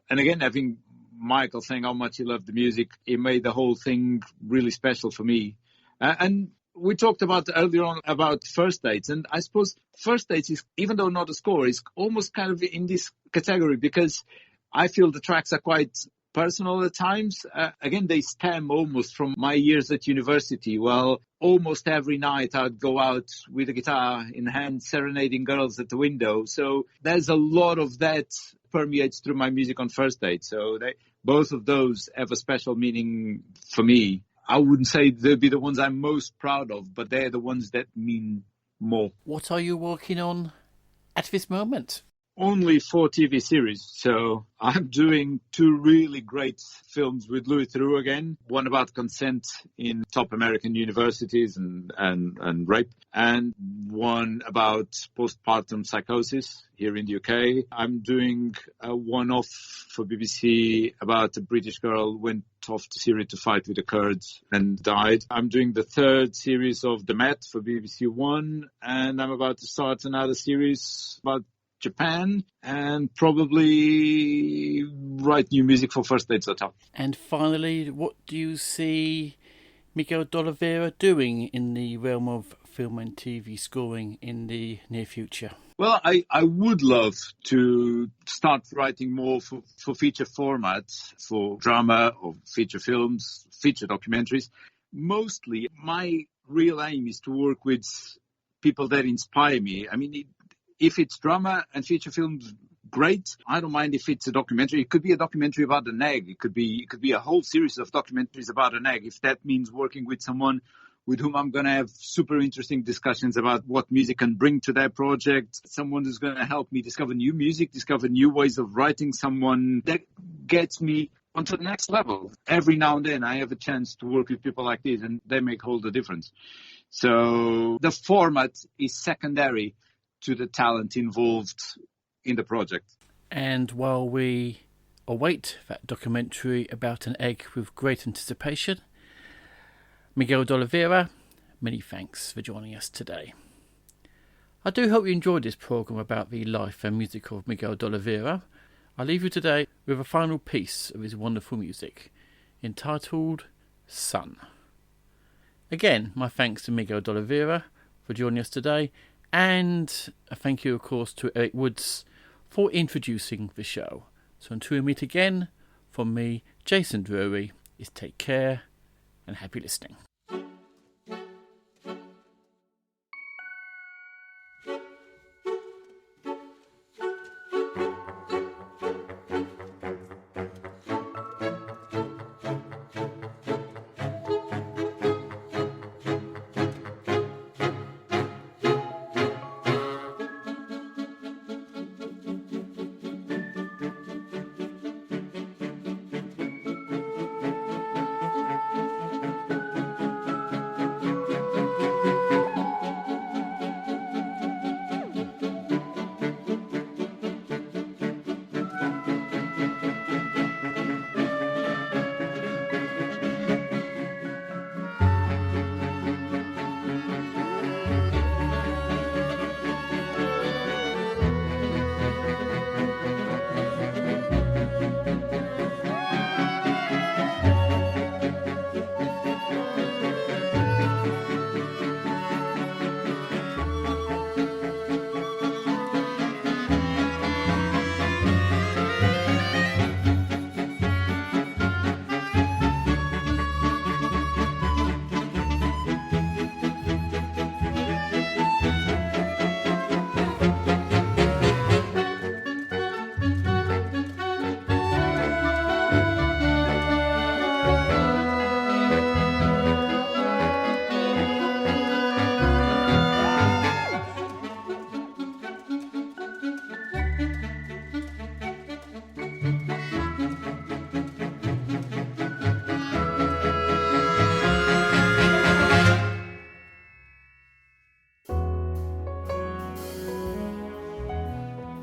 again, having Michael saying how much he loved the music, it made the whole thing really special for me. And we talked about earlier on about first dates. And I suppose first dates is, even though not a score, is almost kind of in this category because I feel the tracks are quite personal at times. Again, they stem almost from my years at university. Well, almost every night I'd go out with a guitar in hand, serenading girls at the window. So there's a lot of that permeates through my music on first date. So both of those have a special meaning for me. I wouldn't say they'd be the ones I'm most proud of, but they're the ones that mean more. What are you working on at this moment? Only 4 TV series. So I'm doing 2 really great films with Louis Theroux again. One about consent in top American universities and rape. And one about postpartum psychosis here in the UK. I'm doing a one-off for BBC about a British girl who went off to Syria to fight with the Kurds and died. I'm doing the 3rd series of The Met for BBC One. And I'm about to start another series about Japan, and probably write new music for First Dates Hotel. And finally, what do you see Miguel de Oliveira doing in the realm of film and TV scoring in the near future? Well, I would love to start writing more for feature formats, for drama or feature films, feature documentaries. Mostly, my real aim is to work with people that inspire me. I mean, if it's drama and feature films, great. I don't mind if it's a documentary. It could be a documentary about an egg. It could be a whole series of documentaries about an egg. If that means working with someone with whom I'm going to have super interesting discussions about what music can bring to their project, someone who's going to help me discover new music, discover new ways of writing, someone that gets me onto the next level. Every now and then I have a chance to work with people like this, and they make all the difference. So the format is secondary to the talent involved in the project. And while we await that documentary about an egg with great anticipation, Miguel de Oliveira, many thanks for joining us today. I do hope you enjoyed this programme about the life and music of Miguel de Oliveira. I leave you today with a final piece of his wonderful music, entitled Sun. Again, my thanks to Miguel de Oliveira for joining us today, and a thank you, of course, to Eric Woods for introducing the show. So until we meet again, from me, Jason Drury, is take care and happy listening.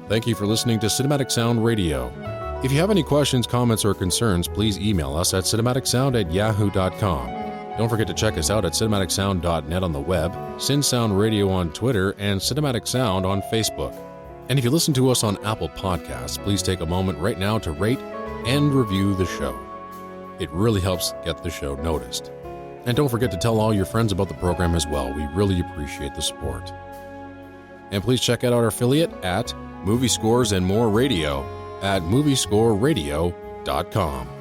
Thank you for listening to Cinematic Sound Radio. If you have any questions, comments, or concerns, please email us at cinematicsound@yahoo.com. Don't forget to check us out at cinematicsound.net on the web, CinSound Radio on Twitter, and Cinematic Sound on Facebook. And if you listen to us on Apple Podcasts, please take a moment right now to rate and review the show. It really helps get the show noticed. And don't forget to tell all your friends about the program as well. We really appreciate the support. And please check out our affiliate at Movie Scores and More Radio at moviescoreradio.com.